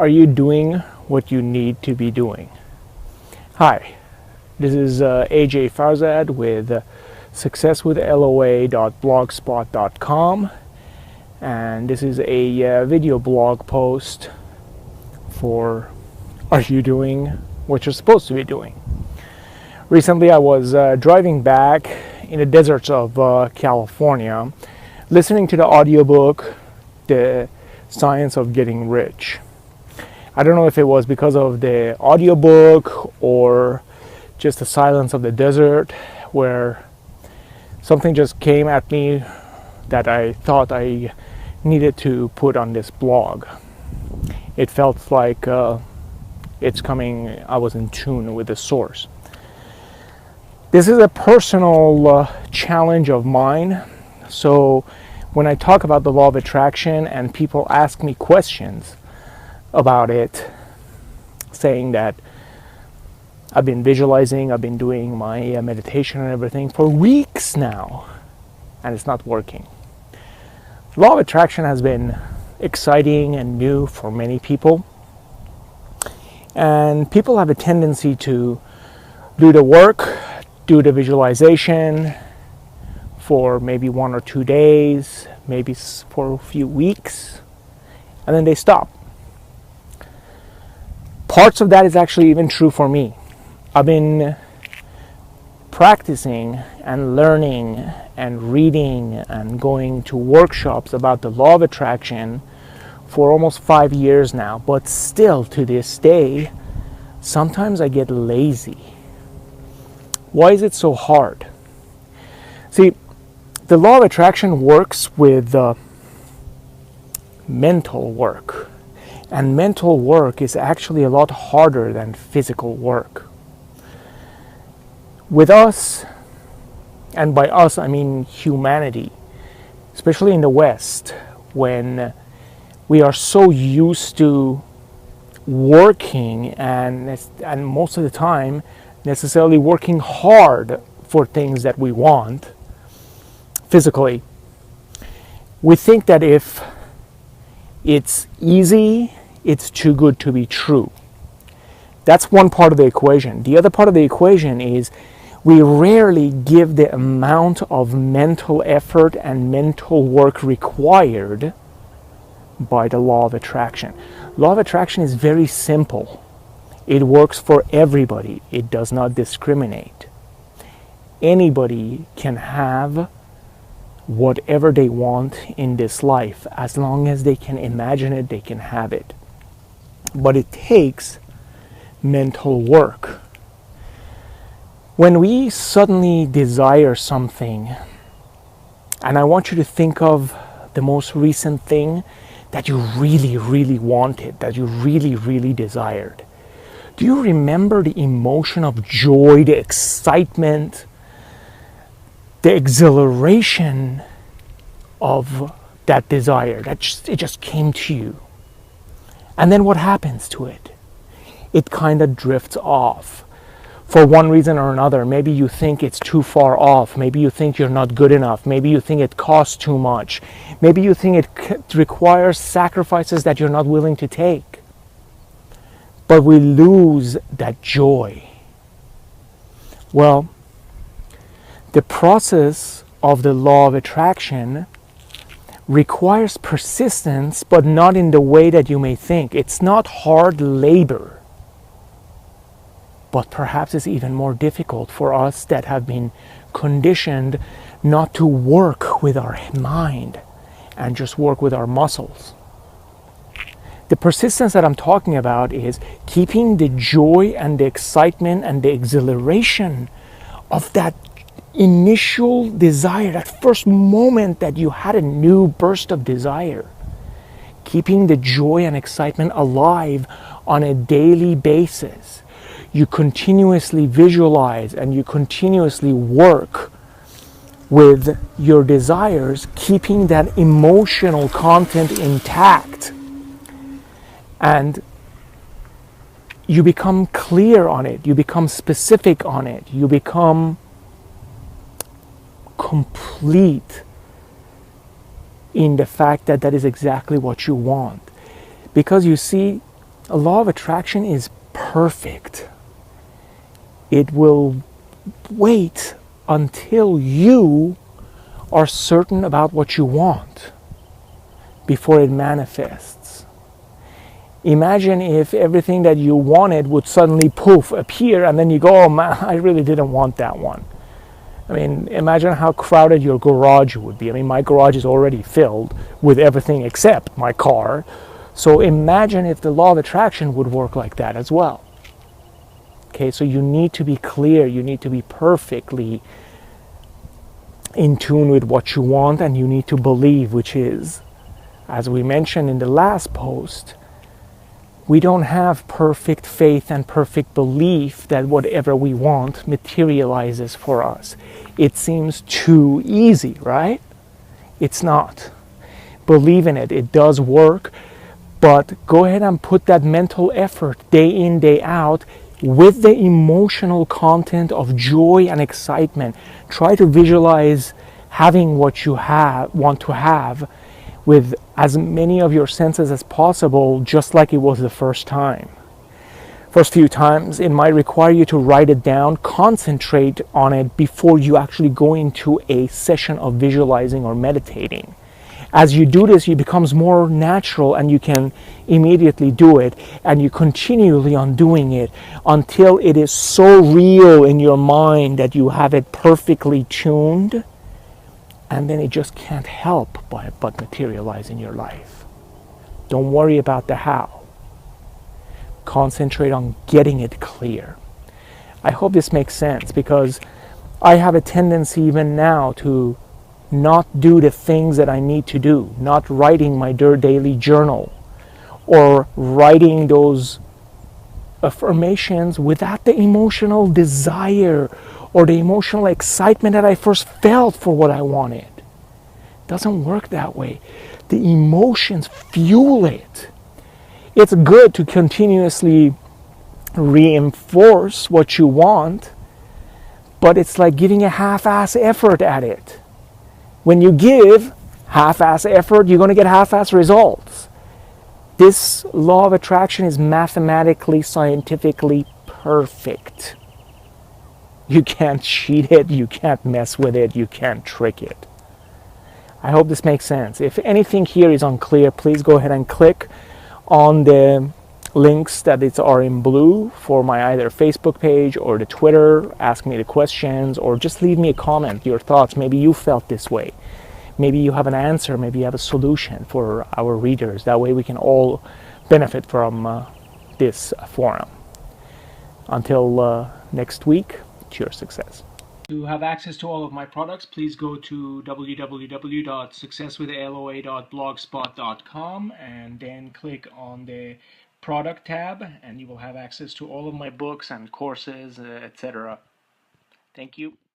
Are you doing what you need to be doing? Hi, this is a.j.farzad with successwithloa.blogspot.com, and this is a video blog post for Are you doing what you're supposed to be doing? Recently I was driving back in the deserts of California, listening to the audiobook The Science of Getting Rich. I don't know if it was because of the audiobook or just the silence of the desert, where something just came at me that I thought I needed to put on this blog. It felt like it's coming, I was in tune with the source. This is a personal challenge of mine. So when I talk about the law of attraction and people ask me questions about it, saying that I've been visualizing, I've been doing my meditation and everything for weeks now, and it's not working. Law of attraction has been exciting and new for many people, and people have a tendency to do the work, do the visualization for maybe 1 or 2 days, maybe for a few weeks, and then they stop. Parts of that is actually even true for me. I've been practicing and learning and reading and going to workshops about the law of attraction for almost 5 years now, but still to this day, sometimes I get lazy. Why is it so hard? See, the law of attraction works with mental work. And mental work is actually a lot harder than physical work. With us, and by us I mean humanity, especially in the West, when we are so used to working and most of the time necessarily working hard for things that we want physically, we think that if it's easy, it's too good to be true. That's one part of the equation. The other part of the equation is we rarely give the amount of mental effort and mental work required by the law of attraction. Law of attraction is very simple. It works for everybody. It does not discriminate. Anybody can have whatever they want in this life. As long as they can imagine it, they can have it. But it takes mental work. When we suddenly desire something, and I want you to think of the most recent thing that you really, really wanted, that you really, really desired. Do you remember the emotion of joy, the excitement, the exhilaration of that desire? It just came to you. And then what happens to it? It kind of drifts off for one reason or another. Maybe you think it's too far off. Maybe you think you're not good enough. Maybe you think it costs too much. Maybe you think it requires sacrifices that you're not willing to take. But we lose that joy. Well, the process of the law of attraction requires persistence, but not in the way that you may think. It's not hard labor, but perhaps it's even more difficult for us that have been conditioned not to work with our mind and just work with our muscles. The persistence that I'm talking about is keeping the joy and the excitement and the exhilaration of that initial desire, that first moment that you had a new burst of desire. Keeping the joy and excitement alive on a daily basis. You continuously visualize and you continuously work with your desires, keeping that emotional content intact. And you become clear on it, you become specific on it, you become complete in the fact that that is exactly what you want. Because you see, A law of attraction is perfect. It will wait until you are certain about what you want before it manifests. Imagine if everything that you wanted would suddenly poof appear, and then you go, oh man, I really didn't want that one. I mean, imagine how crowded your garage would be. I mean, my garage is already filled with everything except my car. So imagine if the law of attraction would work like that as well. Okay, so you need to be clear, you need to be perfectly in tune with what you want, and you need to believe, which is, as we mentioned in the last post, we don't have perfect faith and perfect belief that whatever we want materializes for us. It seems too easy, right? It's not. Believe in it. It does work, but go ahead and put that mental effort day in, day out with the emotional content of joy and excitement. Try to visualize having what you want to have with as many of your senses as possible, just like it was the first time. First few times, it might require you to write it down, concentrate on it before you actually go into a session of visualizing or meditating. As you do this, it becomes more natural and you can immediately do it, and you continually on doing it until it is so real in your mind that you have it perfectly tuned, and then it just can't help but materialize in your life. Don't worry about the how. Concentrate on getting it clear. I hope this makes sense, because I have a tendency even now to not do the things that I need to do, not writing my daily journal or writing those affirmations without the emotional desire or the emotional excitement that I first felt for what I wanted. It doesn't work that way. The emotions fuel it. It's good to continuously reinforce what you want, but it's like giving a half-ass effort at it. When you give half-ass effort, you're going to get half-ass results. This law of attraction is mathematically, scientifically perfect. You can't cheat it, you can't mess with it, you can't trick it. I hope this makes sense. If anything here is unclear, please go ahead and click on the links that are in blue for my either Facebook page or the Twitter. Ask me the questions, or just leave me a comment, your thoughts. Maybe you felt this way. Maybe you have an answer, maybe you have a solution for our readers. That way we can all benefit from this forum. Until next week, cheers, success. To have access to all of my products, please go to www.successwithaloa.blogspot.com and then click on the product tab, and you will have access to all of my books and courses, etc. Thank you.